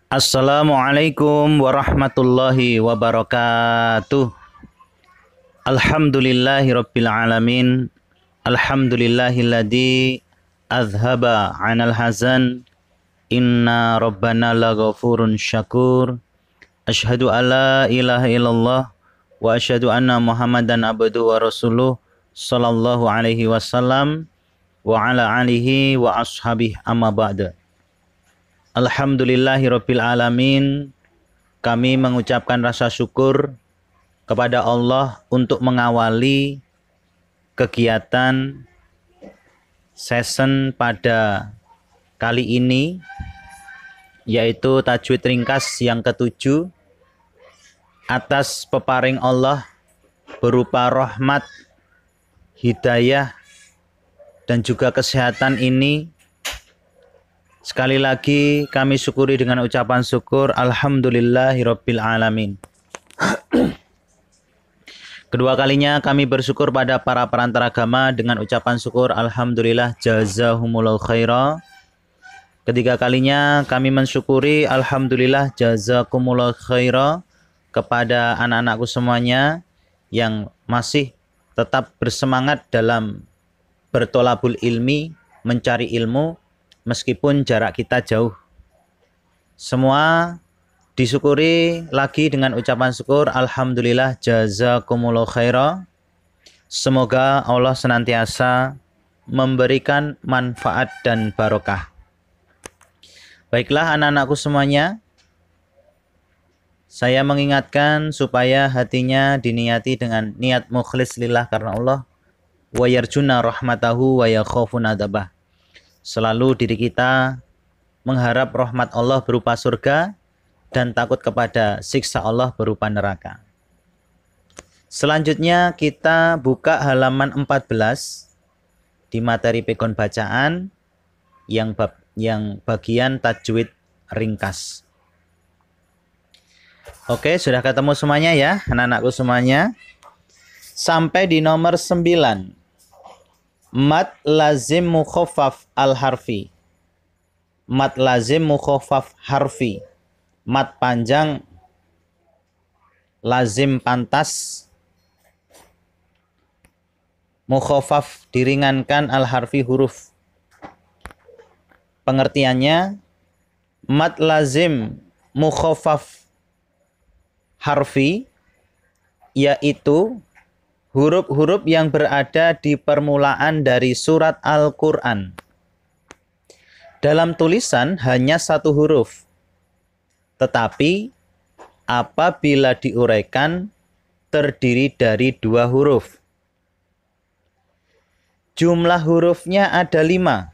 Assalamualaikum warahmatullahi wabarakatuh. Alhamdulillahirabbil alamin. Alhamdulillahilladzi azhaba 'anal hazan. Inna rabbana laghafurun syakur. Asyhadu alla ilaha illallah wa asyhadu anna Muhammadan abduhu wa rasuluh sallallahu alaihi wasallam wa ala alihi wa ashabihi amma ba'da. Alhamdulillahirabbil alamin. Kami mengucapkan rasa syukur kepada Allah untuk mengawali kegiatan season pada kali ini, yaitu tajwid ringkas yang ke-7 atas peparing Allah berupa rahmat, hidayah, dan juga kesehatan ini. Sekali lagi kami syukuri dengan ucapan syukur alhamdulillahirabbil alamin. Kedua kalinya kami bersyukur pada para perantara agama dengan ucapan syukur alhamdulillah jazahumullahu khaira. Ketiga kalinya kami mensyukuri alhamdulillah jazakumullahu khaira kepada anak-anakku semuanya yang masih tetap bersemangat dalam bertolabul ilmi, mencari ilmu meskipun jarak kita jauh. Semua disyukuri lagi dengan ucapan syukur alhamdulillah jazakumullahu khaira. Semoga Allah senantiasa memberikan manfaat dan barokah. Baiklah anak-anakku semuanya, saya mengingatkan supaya hatinya diniati dengan niat mukhlis lillah karena Allah, wa yarjuna rahmatahu wa yakhafuna adzabah. Selalu diri kita mengharap rahmat Allah berupa surga dan takut kepada siksa Allah berupa neraka. Selanjutnya kita buka halaman 14 di materi pegon bacaan yang bagian tajwid ringkas. Oke, sudah ketemu semuanya ya, anak-anakku semuanya. Sampai di nomor 9. Mad lazim mukhaffaf al-harfi. Mad lazim mukhaffaf harfi. Mad panjang lazim pantas. Mukhaffaf diringankan al-harfi huruf. Pengertiannya, mad lazim mukhaffaf harfi yaitu huruf-huruf yang berada di permulaan dari surat Al-Quran. Dalam tulisan hanya satu huruf, tetapi apabila diuraikan terdiri dari 2 huruf. Jumlah hurufnya ada 5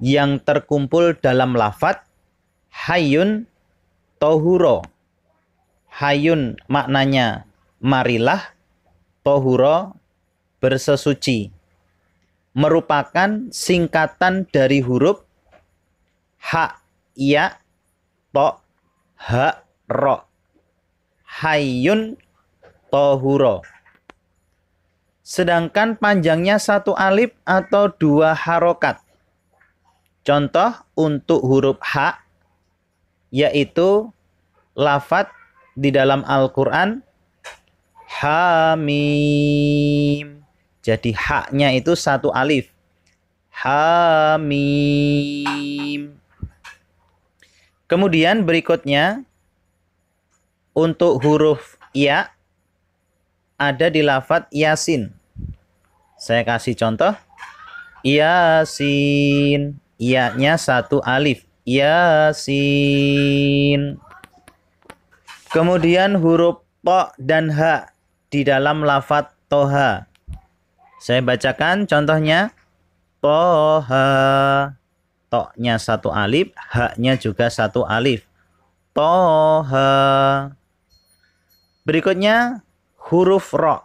yang terkumpul dalam lafadz hayyun tohuro. Hayyun maknanya marilah, tohuro bersesuci, merupakan singkatan dari huruf ha, ya, to, ha, ro. Hayyun tohuro. Sedangkan panjangnya 1 alif atau 2 harokat. Contoh untuk huruf ha, yaitu lafadz di dalam Al-Quran Hamim. Jadi haknya itu 1 alif. Hamim. Kemudian berikutnya untuk huruf ya ada di lafadz Yasin. Saya kasih contoh. Yasin. Ya-nya 1 alif. Yasin. Kemudian huruf to dan ha di dalam lafadz toha. Saya bacakan contohnya. Toha. To-nya 1 alif, ha-nya juga 1 alif. Toha. Berikutnya huruf ro.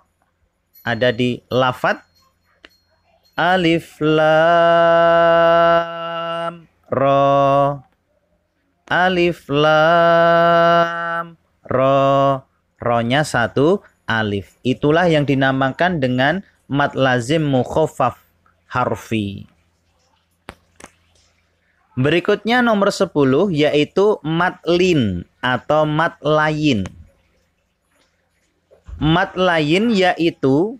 Ada di lafadz alif lam ro. Alif lam ro. Ro-nya 1 alif. Itulah yang dinamakan dengan mad lazim mukhaffaf harfi. Berikutnya nomor 10 yaitu matlin atau mat lain. Mat lain yaitu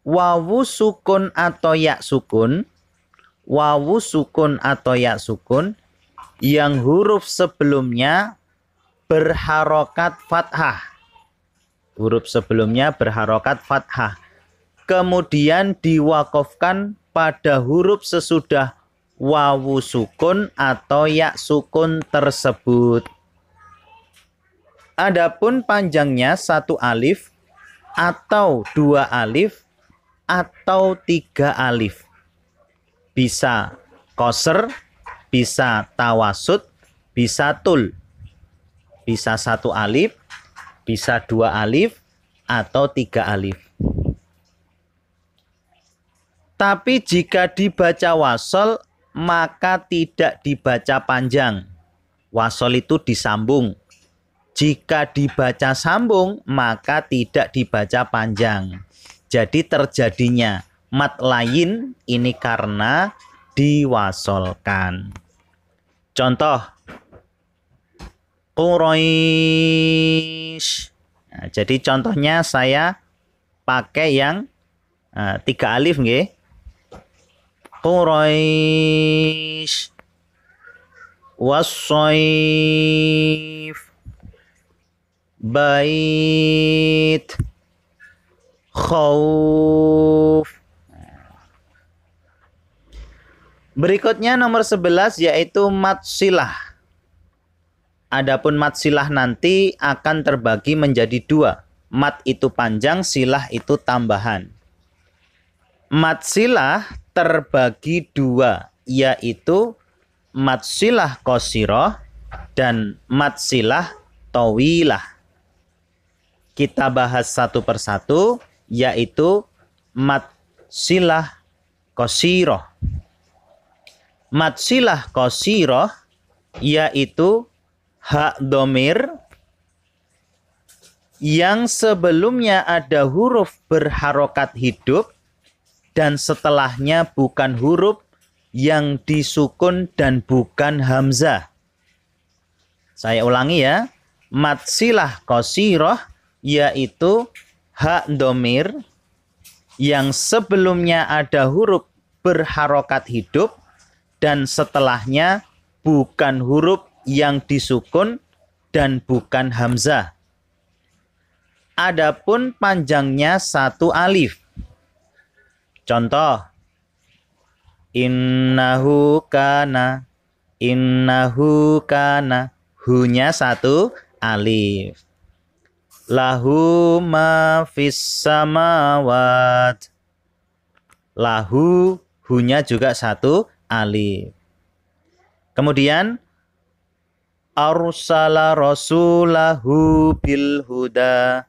wawu sukun atau ya sukun. Wawu sukun atau ya sukun yang huruf sebelumnya berharokat fathah. Huruf sebelumnya berharokat fathah. Kemudian diwakofkan pada huruf sesudah wawu sukun atau ya sukun tersebut. Adapun panjangnya 1 alif atau 2 alif atau 3 alif. Bisa qasr, bisa tawasud, bisa tul. Bisa 1 alif, bisa 2 alif atau 3 alif. Tapi jika dibaca wasol maka tidak dibaca panjang. Wasol itu disambung. Jika dibaca sambung, maka tidak dibaca panjang. Jadi terjadinya mat lain ini karena diwasolkan. Contoh, Quraisy. Nah, jadi contohnya saya pakai yang 3 alif nggih. Quraisy was-shaif bait khauf. Berikutnya nomor 11 yaitu mat silah. Adapun mat silah nanti akan terbagi menjadi 2. Mat itu panjang, silah itu tambahan. Mat silah terbagi 2, yaitu mat silah qasiroh dan mat silah tawilah. Kita bahas satu persatu, yaitu mat silah qasiroh. Mat silah qasiroh yaitu hak domir yang sebelumnya ada huruf berharokat hidup dan setelahnya bukan huruf yang disukun dan bukan hamzah. Saya ulangi ya. Mat silah qasiroh yaitu hak domir yang sebelumnya ada huruf berharokat hidup dan setelahnya bukan huruf yang disukun dan bukan hamzah. Adapun panjangnya 1 alif. Contoh, innahu kana, hu-nya 1 alif. Lahu ma fis samawat. Lahu, hu-nya juga 1 alif. Kemudian arsala rasulahu bil huda.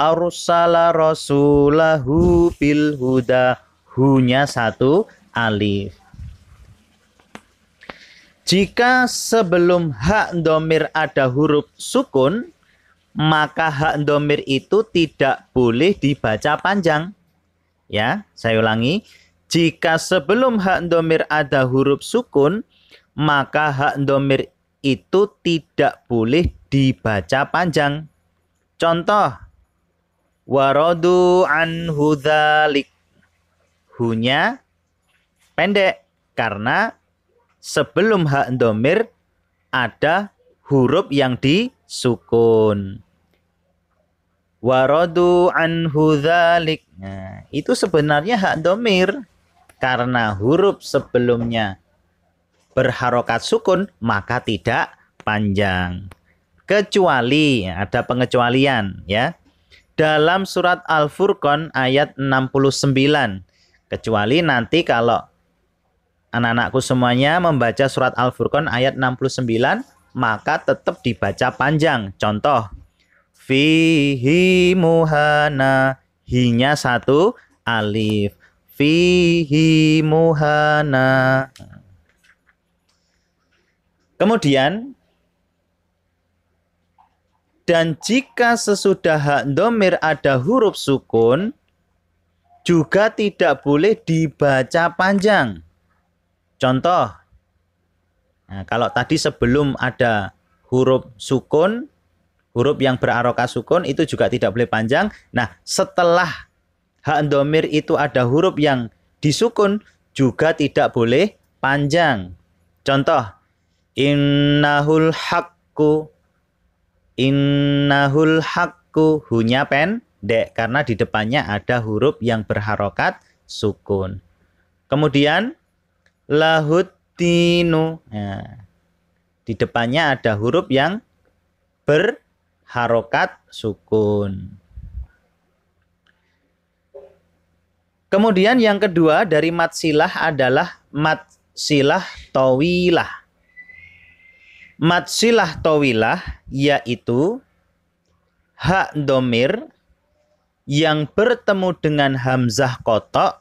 Arsala rasulahu bil huda. Hu-nya 1 alif. Jika sebelum hak domir ada huruf sukun, maka hak domir itu tidak boleh dibaca panjang. Ya, saya ulangi. Jika sebelum hak domir ada huruf sukun, maka hak domir itu tidak boleh dibaca panjang. Contoh, waradu anhu dzalik. Hu-nya pendek karena sebelum hak domir ada huruf yang disukun. Waradu anhu dzalik. Nah, itu sebenarnya hak domir karena huruf sebelumnya berharokat sukun maka tidak panjang. Kecuali ada pengecualian ya. Dalam surat Al-Furqan ayat 69. Kecuali nanti kalau anak-anakku semuanya membaca surat Al-Furqan ayat 69 maka tetap dibaca panjang. Contoh, fihi muhana, hi-nya 1 alif. Fihi muhana. Kemudian, dan jika sesudah hak domir ada huruf sukun, juga tidak boleh dibaca panjang. Contoh, Nah, kalau tadi sebelum ada huruf sukun, huruf yang berharokat sukun itu juga tidak boleh panjang. Nah, setelah hak dhamir itu ada huruf yang disukun juga tidak boleh panjang. Contoh, innahul haqqu. Innahul haqqu, hunya pendek karena di depannya ada huruf yang berharokat sukun. Kemudian lahuddinu. Nah, di depannya ada huruf yang berharokat sukun. Kemudian yang kedua dari mad silah adalah mad silah tawilah. Mad silah tawilah yaitu hak dhamir yang bertemu dengan hamzah kotok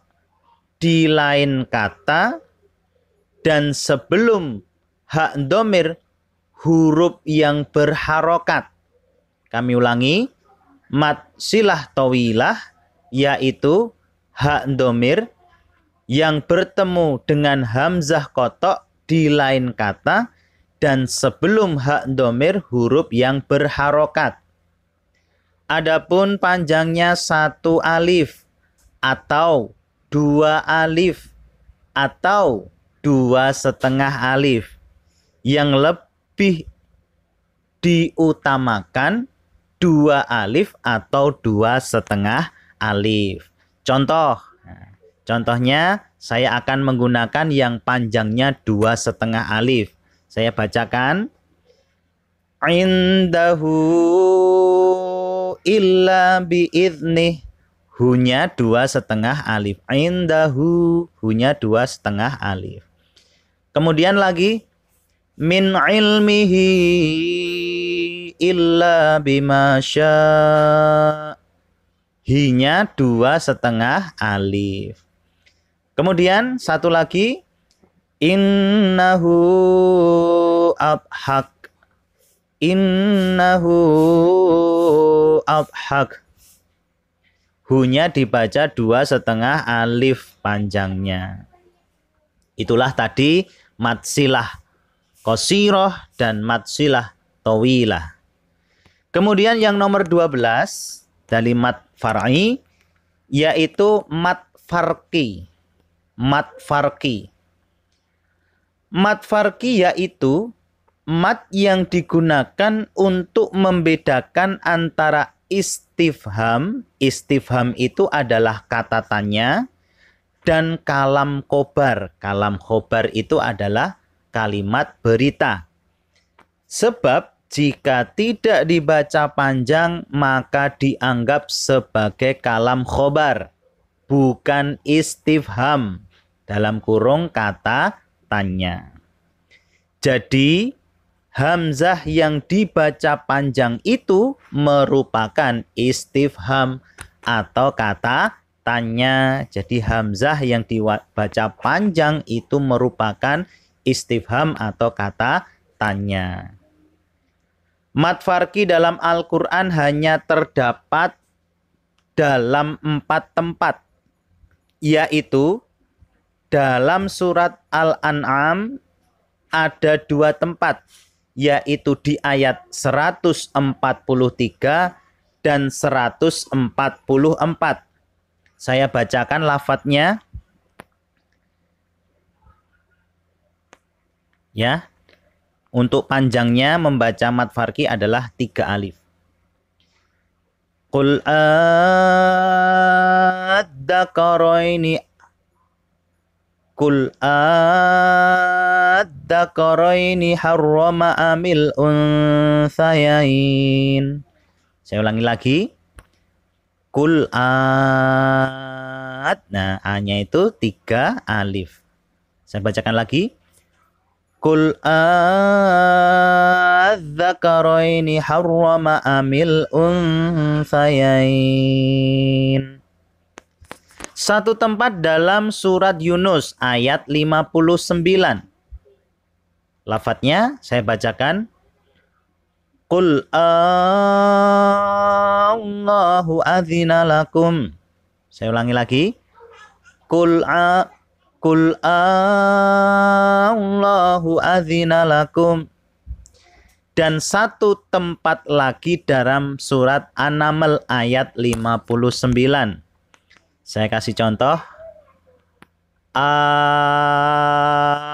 di lain kata dan sebelum hak dhamir huruf yang berharokat. Kami ulangi, mad silah tawilah yaitu hak dhamir yang bertemu dengan hamzah kotok di lain kata dan sebelum hak dhamir huruf yang berharokat. Adapun panjangnya 1 alif atau 2 alif atau 2,5 alif, yang lebih diutamakan 2 alif atau 2,5 alif. Contohnya saya akan menggunakan yang panjangnya 2,5 alif. Saya bacakan. Indahu illa bi'idnih. Hunya 2,5 alif. Indahu, hunya 2,5 alif. Kemudian lagi. Min ilmihi illa bima syaa. Hinya 2,5 alif. Kemudian satu lagi. Innahu abhaq. Innahu abhaq. Hunya dibaca 2,5 alif panjangnya. Itulah tadi mad silah qasirah dan mad silah tawilah. Kemudian yang nomor 12 dari mad far'i yaitu mad farqi. Mad farqi. Mad farqi yaitu mad yang digunakan untuk membedakan antara istifham. Istifham itu adalah kata tanya dan kalam khobar. Kalam khobar itu adalah kalimat berita. Sebab jika tidak dibaca panjang maka dianggap sebagai kalam khobar, bukan istifham. Dalam kurung kata tanya. Jadi hamzah yang dibaca panjang itu merupakan istifham atau kata tanya. Jadi hamzah yang dibaca panjang itu merupakan istifham atau kata tanya. Mad farqi dalam Al-Quran hanya terdapat dalam 4 tempat, yaitu dalam surat Al-An'am ada 2 tempat, yaitu di ayat 143 dan 144. Saya bacakan lafadznya. Ya. Untuk panjangnya membaca mad farqi adalah 3 alif. Qul ad-dzakaraini Qul ad-dzakaraini harrama amil unthayain. Saya ulangi lagi. Qul ad. Nah, A-nya itu 3 alif. Saya bacakan lagi. Qul ad-dzakaraini harrama amil unthayain. Satu tempat dalam surat Yunus ayat 59. Lafadznya saya bacakan. Qul Allahu adzina lakum. Saya ulangi lagi. Qul Qul Allahu adzina lakum. Dan satu tempat lagi dalam surat An-Naml ayat 59. Saya kasih contoh.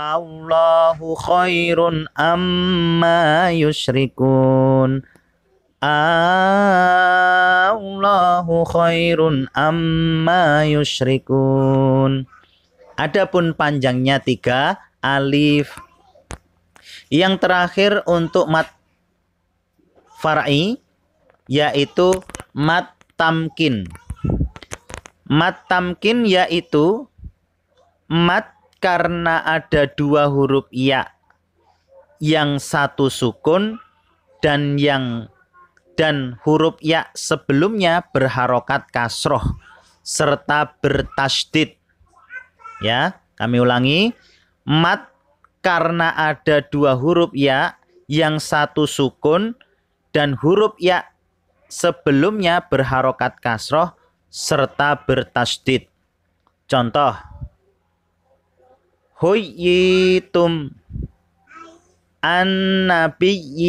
Allahu khairun amma yusyrikun. Allahu khairun amma yusyrikun. Adapun panjangnya 3 alif. Yang terakhir untuk mad far'i yaitu mad tamkin. Mad tamkin yaitu mad karena ada 2 huruf ya, yang satu sukun dan huruf ya sebelumnya berharokat kasroh serta bertasydid. Ya, kami ulangi. Mad karena ada 2 huruf ya, yang satu sukun dan huruf ya sebelumnya berharokat kasroh serta bertasydid. Contoh. Huyyitum an-nabiyyina.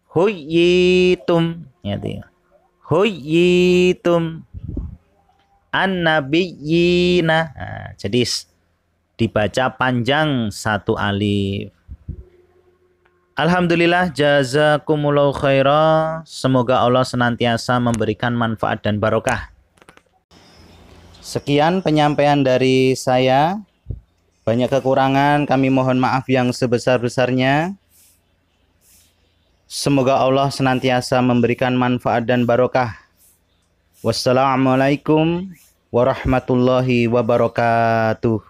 Huyyitum. Huyyitum an-nabiyyina. Nah, jadi dibaca panjang 1 alif. Alhamdulillah, jazakumullahu khaira. Semoga Allah senantiasa memberikan manfaat dan barokah. Sekian penyampaian dari saya. Banyak kekurangan, kami mohon maaf yang sebesar-besarnya. Semoga Allah senantiasa memberikan manfaat dan barokah. Wassalamualaikum warahmatullahi wabarakatuh.